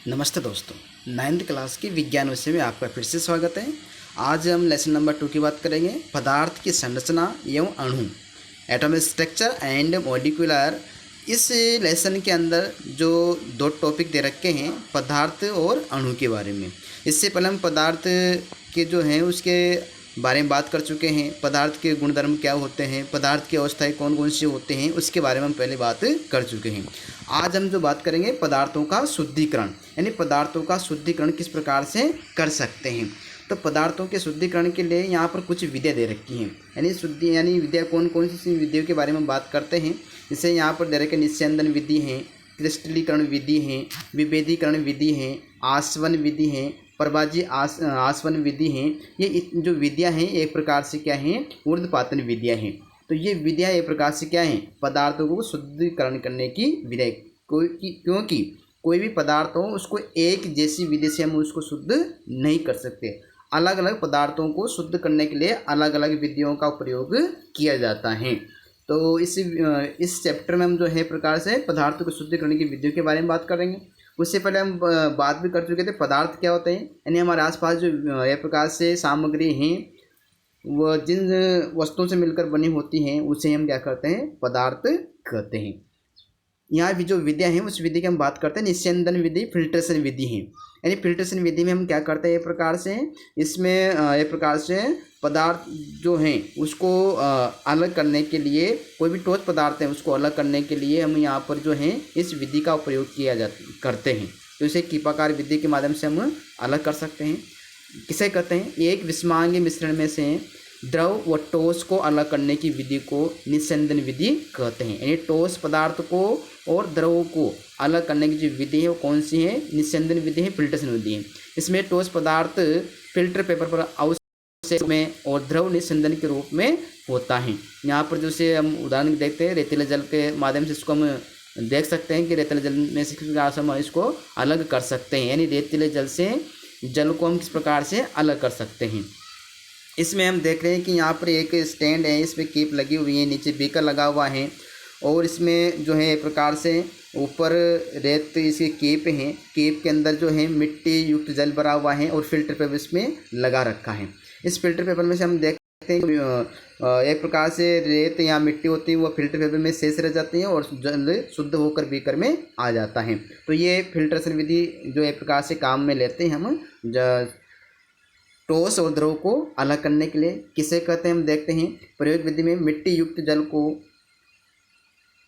नमस्ते दोस्तों, 9th class की विज्ञान विषय में आपका फिर से स्वागत है। आज हम लेसन नंबर 2 की बात करेंगे। पदार्थ की संरचना एवं अणु, एटॉमिक स्ट्रक्चर एंड मॉलिक्यूलर। इस लेसन के अंदर जो दो टॉपिक दे रखे हैं, पदार्थ और अणु के बारे में। इससे पहले हम पदार्थ के जो हैं उसके बारे में बात कर चुके हैं। पदार्थ के गुणधर्म क्या होते हैं, पदार्थ की अवस्थाएं कौन कौन सी होते हैं, उसके बारे में हम पहले बात कर चुके हैं। आज हम जो बात करेंगे पदार्थों का शुद्धिकरण, यानी पदार्थों का शुद्धिकरण किस प्रकार से कर सकते हैं। तो पदार्थों के शुद्धिकरण के लिए यहाँ पर कुछ विधियाँ दे रखी हैं, यानी विधियाँ कौन कौन सी विधियों के बारे में बात करते हैं। जैसे यहाँ पर दे रखे निस्यंदन विधि हैं, क्रिस्टलीकरण विधि हैं, विभेदीकरण विधि हैं, आसवन विधि हैं, प्रभाजी आसवन विधि हैं। ये जो विधियाँ हैं एक प्रकार से क्या हैं, ऊर्ध्वपातन विधियाँ हैं। तो ये विधियाँ एक प्रकार से क्या हैं, पदार्थों को शुद्धिकरण करने की विधियाँ। क्योंकि कोई भी पदार्थ हो उसको एक जैसी विधि से हम उसको शुद्ध नहीं कर सकते। अलग अलग पदार्थों को शुद्ध करने के लिए अलग अलग विधियों का प्रयोग किया जाता है। तो इस चैप्टर में हम जो है प्रकार से पदार्थों को शुद्ध करने की विधियों के बारे में बात करेंगे। उससे पहले हम बात भी कर चुके थे पदार्थ क्या होते हैं, यानी हमारे आसपास जो एक प्रकार से सामग्री हैं वह जिन वस्तुओं से मिलकर बनी होती हैं उसे हम क्या करते हैं, पदार्थ कहते हैं। यहाँ भी जो विधियाँ हैं उस विधि की हम बात करते हैं निस्यंदन विधि, फिल्ट्रेशन विधि है। यानी फिल्ट्रेशन विधि में हम क्या करते हैं, एक प्रकार से इसमें एक प्रकार से पदार्थ जो हैं उसको अलग करने के लिए, कोई भी ठोस पदार्थ है उसको अलग करने के लिए हम यहाँ पर जो है इस विधि का प्रयोग करते हैं। तो इसे कीपाकार विधि के माध्यम से हम अलग कर सकते हैं। किसे कहते हैं, एक विषमांगी मिश्रण में से द्रव व ठोस को अलग करने की विधि को निस्यंदन विधि कहते हैं। यानी ठोस पदार्थ को और द्रव को अलग करने की जो विधि है वो कौन सी है, निस्यंदन विधि है, फिल्ट्रेशन विधि है। इसमें ठोस पदार्थ फिल्टर पेपर पर अवशेष में और द्रव निस्यंदन के रूप में होता है। यहाँ पर जैसे हम उदाहरण देखते हैं, रेतीले जल के माध्यम से इसको हम देख सकते हैं कि रेतीले जल में से किस प्रकार से हम इसको अलग कर सकते हैं। यानी रेतीले जल से जल को हम किस प्रकार से अलग कर सकते हैं। इसमें हम देख रहे हैं कि यहाँ पर एक स्टैंड है, इसमें कीप लगी हुई है, नीचे बीकर लगा हुआ है और इसमें जो है एक प्रकार से ऊपर रेत इसके कीप हैं, कीप के अंदर जो है मिट्टी युक्त जल भरा हुआ है और फिल्टर पेपर इसमें लगा रखा है। इस फिल्टर पेपर में से हम देखते हैं एक प्रकार से रेत या मिट्टी होती है वो फिल्टर पेपर में शेष रह जाती है और जल शुद्ध होकर बीकर में आ जाता है। तो ये फिल्ट्रेशन विधि जो एक प्रकार से काम में लेते हैं हम ठोस और द्रव को अलग करने के लिए। किसे कहते हैं हम देखते हैं, प्रयोग विधि में मिट्टी युक्त जल को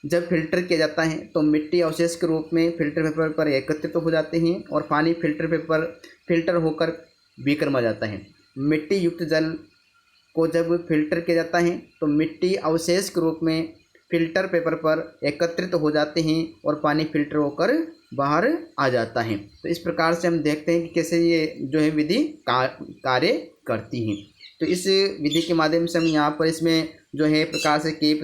जब फिल्टर किया जाता है तो मिट्टी अवशेष के रूप में फिल्टर पेपर पर एकत्रित हो जाते हैं और पानी फिल्टर पेपर फिल्टर होकर बीकर में जाता है। मिट्टी युक्त जल को जब फिल्टर किया जाता है तो मिट्टी अवशेष के रूप में फिल्टर पेपर पर एकत्रित हो जाते हैं और पानी फिल्टर होकर बाहर आ जाता है। तो इस प्रकार से हम देखते हैं कि कैसे ये जो है विधि कार्य करती है। तो इस विधि के माध्यम से हम यहाँ पर इसमें जो है प्रकार से कीप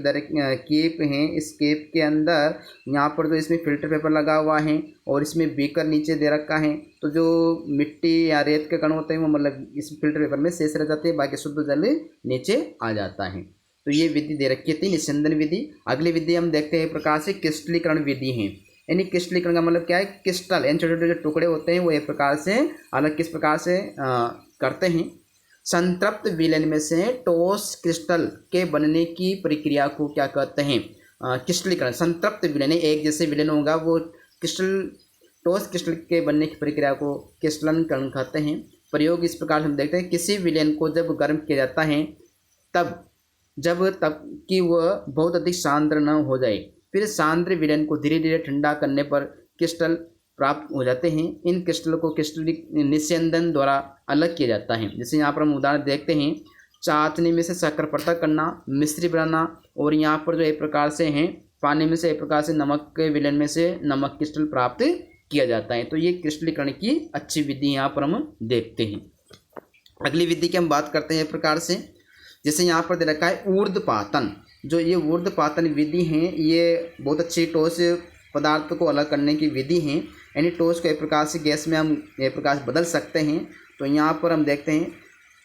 हैं, इस कीप के अंदर यहाँ पर जो इसमें फिल्टर पेपर लगा हुआ है और इसमें बीकर नीचे दे रखा है। तो जो मिट्टी या रेत के कण होते हैं वो मतलब इस फिल्टर पेपर में शेष रह जाते हैं, बाकी शुद्ध जल नीचे आ जाता है। तो ये विधि दे रखी थी निस्यंदन विधि। अगली विधि हम देखते हैं प्रकार से क्रिस्टलीकरण विधि है। यानी क्रिस्टलीकरण का मतलब क्या है, क्रिस्टल यानी छोटे छोटे जो टुकड़े होते हैं वो एक प्रकार से अलग किस प्रकार से करते हैं। संतृप्त विलयन में से ठोस क्रिस्टल के बनने की प्रक्रिया को क्या कहते हैं, क्रिस्टलीकरण। संतृप्त विलयन एक जैसे विलयन होगा वो ठोस क्रिस्टल के बनने की प्रक्रिया को क्रिस्टलीकरण कहते हैं। प्रयोग इस प्रकार हम देखते हैं, किसी विलयन को जब गर्म किया जाता है जब तक कि वह बहुत अधिक सांद्र न हो जाए, फिर सांद्र विलयन को धीरे धीरे ठंडा करने पर क्रिस्टल प्राप्त हो जाते हैं। इन क्रिस्टल को क्रिस्टलिक निस्यंदन द्वारा अलग किया जाता है। जैसे यहाँ पर हम उदाहरण देखते हैं, चाशनी में से शक्कर पृथक करना, मिश्री बनाना और यहाँ पर जो एक प्रकार से हैं पानी में से एक प्रकार से नमक के विलयन में से नमक क्रिस्टल प्राप्त किया जाता है। तो ये क्रिस्टलीकरण की अच्छी विधि यहाँ पर हम देखते हैं। अगली विधि की हम बात करते हैं प्रकार से, जैसे यहाँ पर दे रखा है ऊर्ध्वपातन। जो ये ऊर्ध्वपातन विधि है ये बहुत अच्छी ठोस पदार्थ को अलग करने की विधि है। यानी ठोस को एक प्रकार से गैस में हम एक प्रकार से बदल सकते हैं। तो यहाँ पर हम देखते हैं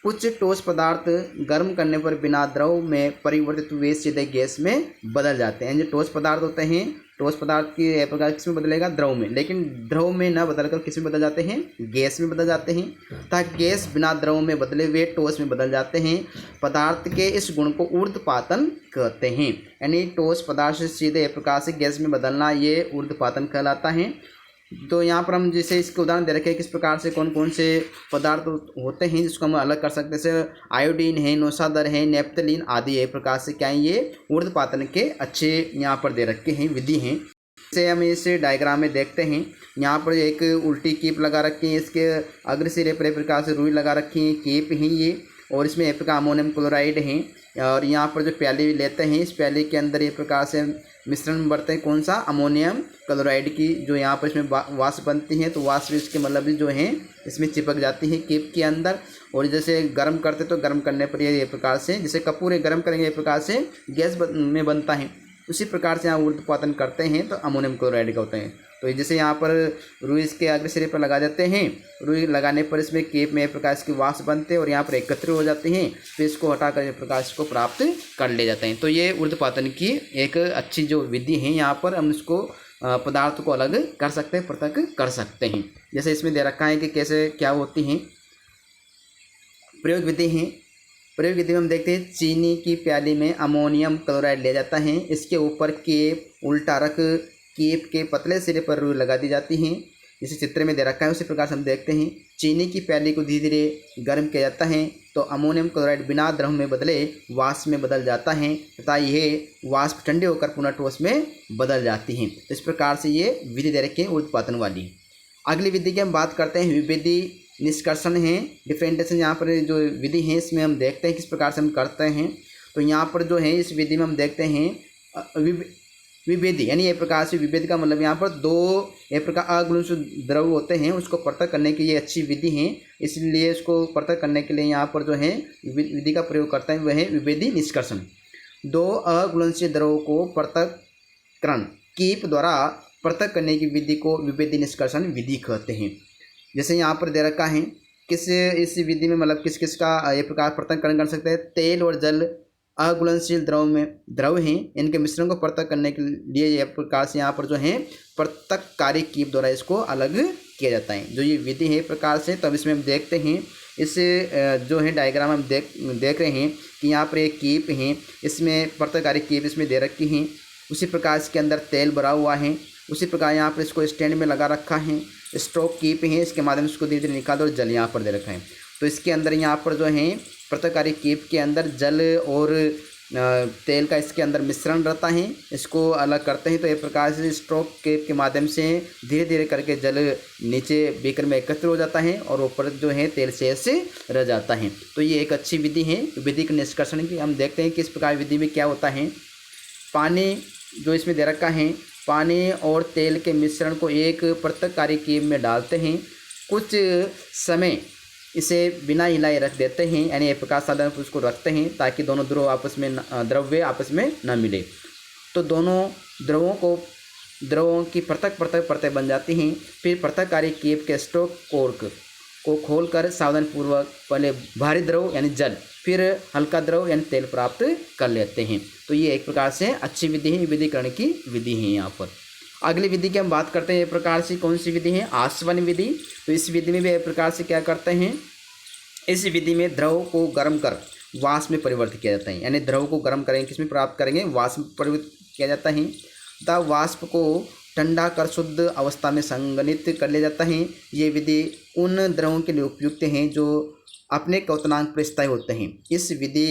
कुछ ठोस पदार्थ गर्म करने पर बिना द्रव में परिवर्तित हुए सीधे गैस में बदल जाते हैं। जो ठोस पदार्थ होते हैं, ठोस पदार्थ की एक प्रकार किस में बदलेगा, द्रव में, लेकिन द्रव में न बदलकर किस में बदल जाते हैं, गैस में बदल जाते हैं, तथा गैस बिना द्रव में बदले हुए ठोस में बदल जाते हैं। पदार्थ के इस गुण को ऊर्ध्वपातन कहते हैं। यानी ठोस पदार्थ से सीधे एक प्रकार से गैस में बदलना, ये ऊर्ध्वपातन कहलाता है। तो यहाँ पर हम जैसे इसके उदाहरण दे रखे हैं किस प्रकार से कौन कौन से पदार्थ होते हैं जिसको हम अलग कर सकते हैं। जैसे आयोडीन है, नौशादर है, नेप्थलीन आदि एक प्रकार से क्या है, ये ऊर्ध्वपातन के अच्छे यहाँ पर दे रखे हैं, विधि हैं। जैसे हम इस डायग्राम में देखते हैं, यहाँ पर एक उल्टी कीप लगा रखी है, इसके अग्र सिरे पर एक प्रकार से रुई लगा रखी है, कीप है ये, और इसमें एक प्रकार अमोनियम क्लोराइड है। और यहाँ पर जो प्याली लेते हैं, इस प्याली के अंदर एक प्रकार से मिश्रण बढ़ते हैं, कौन सा, अमोनियम क्लोराइड की, जो यहाँ पर इसमें वाष्प बनती है, तो वाष्प इसके मतलब जो है इसमें चिपक जाती है कीप के अंदर। और जैसे गर्म करते तो गर्म करने पर ये प्रकार से, जैसे कपूर गर्म करेंगे एक प्रकार से गैस में बनता है, उसी प्रकार से यहाँ ऊर्ध्वपातन करते हैं तो अमोनियम क्लोराइड का होता है। तो जैसे यहाँ पर रुई इसके अग्र सिरे पर लगा देते हैं, रुई लगाने पर इसमें केप में एक प्रकार इसके वाष्प बनते हैं और यहाँ पर एकत्र हो जाते हैं, फिर इसको हटाकर एक प्रकार इसको प्राप्त कर ले जाते हैं। तो ये ऊर्ध्वपातन की एक अच्छी जो विधि है, यहाँ पर हम इसको पदार्थ को अलग कर सकते हैं, पृथक कर सकते हैं। जैसे इसमें दे रखा है कि कैसे क्या होती हैं प्रयोग विधि हैं। प्रयोग विधि में हम देखते हैं, चीनी की प्याली में अमोनियम क्लोराइड लिया जाता है, इसके ऊपर केप उल्टा रख केप के पतले सिरे पर रुई लगा दी जाती हैं, जिसे चित्र में दे रखा है उसी प्रकार से हम देखते हैं। चीनी की प्याली को धीरे धीरे गर्म किया जाता है तो अमोनियम क्लोराइड बिना द्रव में बदले वाष्प में बदल जाता है तथा यह वाष्प ठंडे होकर पुनः ठोस में बदल जाती है। तो इस प्रकार से ये विधि दे रखी है ऊर्ध्वपातन वाली। अगली विधि की हम बात करते हैं, विभेदी निष्कर्षण है, डिफरेंटेशन। यहाँ पर जो विधि है इसमें हम देखते हैं किस प्रकार से हम करते हैं। तो यहाँ पर जो है इस विधि में हम देखते हैं विभेदी, यानी एक प्रकार से विभेद का मतलब यहाँ पर दो एक प्रकार अघुलनशील द्रव होते हैं, उसको पृथक करने की ये अच्छी विधि है। इसलिए इसको पृथक करने के लिए यहाँ पर जो है विधि का प्रयोग करते हैं वह है विभेदी निष्कर्षण। दो अघुलनशील द्रवों को पृथक्करण कीप द्वारा पृथक करने की विधि को विभेदी निष्कर्षण विधि कहते हैं। जैसे यहाँ पर दे रखा है किस इस विधि में मतलब किस किस का एक प्रकार पृथक्करण कर सकते हैं। तेल और जल अघुलनशील द्रव हैं, इनके मिश्रण को पृथक करने के लिए यह प्रकार से यहाँ पर जो है पृथक्कारी कीप द्वारा इसको अलग किया जाता है। जो ये विधि है प्रकार से, तब इसमें हम देखते हैं इस जो है डायग्राम हम देख रहे हैं कि यहाँ पर एक कीप है, इसमें पृथक्कारी कीप इसमें दे रखी हैं, उसी प्रकार इसके अंदर तेल भरा हुआ है, उसी प्रकार यहाँ पर इसको स्टैंड में लगा रखा है, स्ट्रोक कीप है, इसके माध्यम से इसको धीरे धीरे निकाल दो और जल यहाँ पर दे रखा है। तो इसके अंदर यहाँ पर जो है पृथक्कारी कीप के अंदर जल और तेल का इसके अंदर मिश्रण रहता है, इसको अलग करते हैं। तो एक प्रकार से स्ट्रोक कीप के माध्यम से धीरे धीरे करके जल नीचे बीकर में एकत्र हो जाता है और ऊपर जो है तेल शेष से रह जाता है। तो ये एक अच्छी विधि है विधि के निष्कर्षण की। हम देखते हैं कि इस प्रकार विधि में क्या होता है। पानी जो इसमें दे रखा है, पानी और तेल के मिश्रण को एक पृथक्कारी कीप में डालते हैं, कुछ समय इसे बिना हिलाए रख देते हैं, यानी एक प्रकार साधारण उसको रखते हैं ताकि दोनों द्रव्य आपस में न मिले। तो दोनों द्रवों की पृथक परतें बन जाती हैं। फिर पृथक्कारी कीप के स्टॉक कोर्क को खोलकर सावधानीपूर्वक पहले भारी द्रव यानी जल, फिर हल्का द्रव यानी तेल प्राप्त कर लेते हैं। तो ये एक प्रकार से अच्छी विधि है, विधिकरण की विधि है। यहाँ पर अगली विधि की हम बात करते हैं, एक प्रकार से कौन सी विधि है, आसवन विधि। तो इस विधि में भी एक प्रकार से क्या करते हैं, इस विधि में द्रव को गर्म कर वाष्प में परिवर्तित किया जाता है, यानी द्रव को गर्म करेंगे किसमें प्राप्त करेंगे, वाष्प में परिवर्तित किया जाता है तथा वाष्प को ठंडा कर शुद्ध अवस्था में संघनित कर लिया जाता है। ये विधि उन द्रवों के लिए उपयुक्त हैं जो अपने क्वथनांक पर स्थायी होते हैं। इस विधि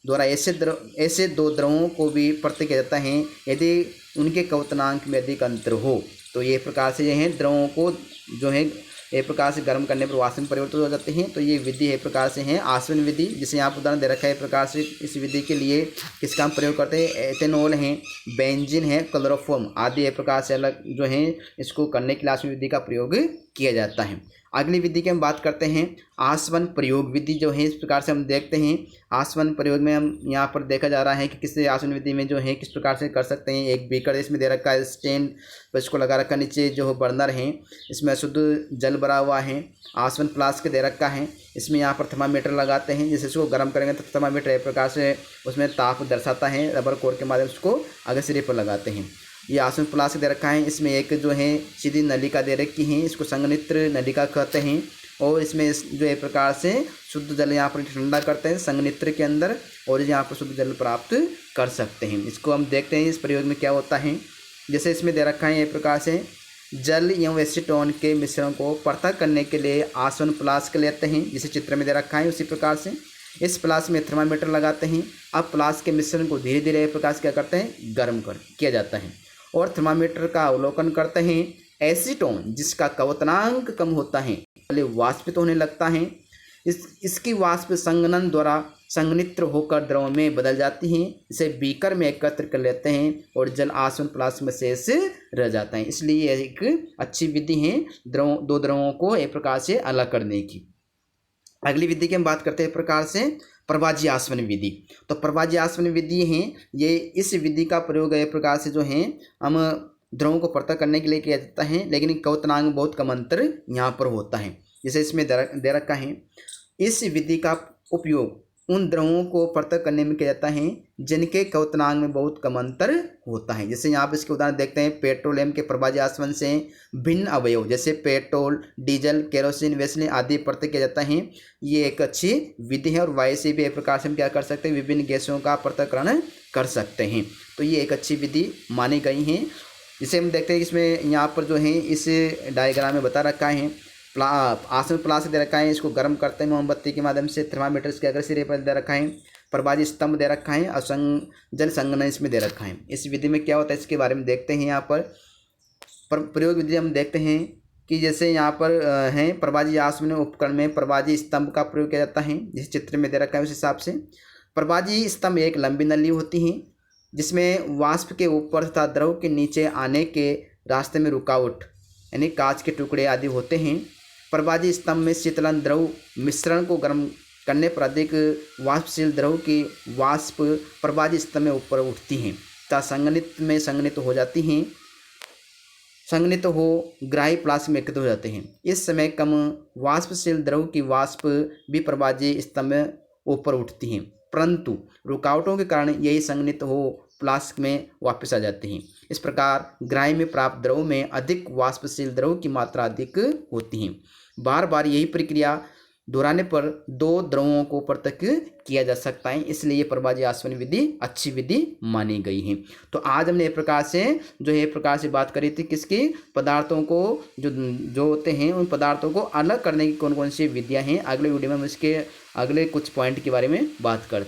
द्वारा ऐसे दो द्रवों को भी पृथक किया जाता है यदि उनके क्वथनांक में अधिक अंतर हो। तो ये प्रकार से जो है द्रवों को जो है एक प्रकार से गर्म करने पर वाष्प में परिवर्तित हो जाते हैं। तो ये विधि एक प्रकार से है आसवन विधि, जिसे यहाँ पर उदाहरण दे रखा है। एक प्रकार से इस विधि के लिए किसका हम प्रयोग करते हैं, एथेनॉल है, बेंजीन है, क्लोरोफॉर्म आदि एक प्रकार से अलग जो है इसको करने के लिए आसवन विधि का प्रयोग किया जाता है। अगली विधि की हम बात करते हैं आसवन प्रयोग विधि जो है। इस प्रकार से हम देखते हैं आसवन प्रयोग में हम यहाँ पर देखा जा रहा है कि किस आसवन विधि में जो है किस प्रकार से कर सकते हैं। एक बीकर इसमें दे रखा है, स्टैंड पर इसको लगा रखा, नीचे जो बर्नर है इसमें शुद्ध जल भरा हुआ है, आसवन फ्लास्क दे रखा है, इसमें यहाँ पर थर्मामीटर लगाते हैं। जैसे इसको गर्म करेंगे तो थर्मामीटर एक प्रकार से उसमें ताप दर्शाता है, रबर कोर के माध्यम से उसको आगे सिरे पर लगाते हैं। ये आसवन फ्लास्क दे रखा है, इसमें एक जो है सीधी नलिका दे रखी है, इसको संघनित्र नलिका कहते हैं। और इसमें जो एक प्रकार से शुद्ध जल यहाँ पर ठंडा करते हैं संघनित्र के अंदर, और यहाँ पर शुद्ध जल प्राप्त कर सकते हैं। इसको हम देखते हैं इस प्रयोग में क्या होता है। जैसे इसमें दे रखा है एक प्रकार से जल एवं एसीटोन के मिश्रण को पृथक करने के लिए आसवन फ्लास्क लेते हैं, जिसे चित्र में दे रखा है उसी प्रकार से इस फ्लास्क में थर्मामीटर लगाते हैं। अब फ्लास्क के मिश्रण को धीरे धीरे प्रकाश क्या करते हैं, गर्म किया जाता है, और थर्मामीटर का अवलोकन करते हैं। एसीटोन जिसका क्वथनांक कम होता है पहले वाष्पित होने लगता है, इसकी वाष्प संघनन द्वारा संघनित्र होकर द्रव में बदल जाती हैं। इसे बीकर में एकत्र कर लेते हैं और जल आसवन फ्लास्क में शेष रह जाता है। इसलिए यह एक अच्छी विधि है दो द्रवों को एक प्रकार से अलग करने की। अगली विधि की हम बात करते हैं प्रकार से प्रवाजी आसवन विधि। तो प्रवाजी आसवन विधि है ये, इस विधि का प्रयोग एक प्रकार से जो है हम द्रवों को पृथक करने के लिए किया जाता है, लेकिन क्वथनांक में बहुत कम अंतर यहाँ पर होता है। जैसे इसमें दे रखा है, इस विधि का उपयोग उन द्रवों को पृथक करने में किया जाता है जिनके क्वथनांक में बहुत कम अंतर होता है। जैसे यहाँ पर इसके उदाहरण देखते हैं, पेट्रोलियम के प्रवाजी आसवन से भिन्न अवयव जैसे पेट्रोल, डीजल, केरोसिन, वैसलीन आदि पृथक किया जाता है। ये एक अच्छी विधि है, और वायु से भी एक प्रकार से हम क्या कर सकते हैं, विभिन्न गैसों का पृथक्करण कर सकते हैं। तो ये एक अच्छी विधि मानी गई है। जिसे हम देखते हैं इसमें यहाँ पर जो है इस डायग्राम में बता रखा है, आसवन फ्लास्क दे रखा है, इसको गर्म करते हैं मोमबत्ती के माध्यम से, थर्मामीटर के अगर सिरे पर दे रखा है, प्रवाजी स्तंभ दे रखा है, और जल संघनन इसमें दे रखा है। इस विधि में क्या होता है इसके बारे में देखते हैं। यहाँ पर प्रयोग विधि हम देखते हैं कि जैसे यहाँ पर है प्रवाजी आसवन उपकरण में प्रवाजी स्तंभ का प्रयोग किया जाता है, जिस चित्र में दे रखा है उस हिसाब से। प्रवाजी स्तंभ एक लंबी नली होती है जिसमें वाष्प के ऊपर तथा द्रव के नीचे आने के रास्ते में रुकावट यानी कांच के टुकड़े आदि होते हैं। प्रवाजी स्तंभ में शीतलन द्रव मिश्रण को गर्म करने पर अधिक वाष्पशील द्रव की वाष्प प्रवाजी स्तंभ में ऊपर उठती हैं तथा संघनित हो जाती हैं, संघनित हो ग्राही फ्लास्क में एकत्रित हो जाते हैं। इस समय कम वाष्पशील द्रव की वाष्प भी प्रवाजी स्तंभ में ऊपर उठती हैं, परंतु रुकावटों के कारण यही संघनित हो फ्लास्क में वापस आ जाते हैं। इस प्रकार ग्राही में प्राप्त द्रव में अधिक वाष्पशील द्रव की मात्रा अधिक होती है। बार बार यही प्रक्रिया दोहराने पर दो द्रवों को पृथक किया जा सकता है, इसलिए ये प्रवाजी आसवन विधि अच्छी विधि मानी गई है। तो आज हमने एक प्रकार से बात करी थी किसकी, पदार्थों को जो होते हैं उन पदार्थों को अलग करने की कौन कौन सी विधियां हैं। अगले वीडियो में हम इसके अगले कुछ पॉइंट के बारे में बात करते हैं।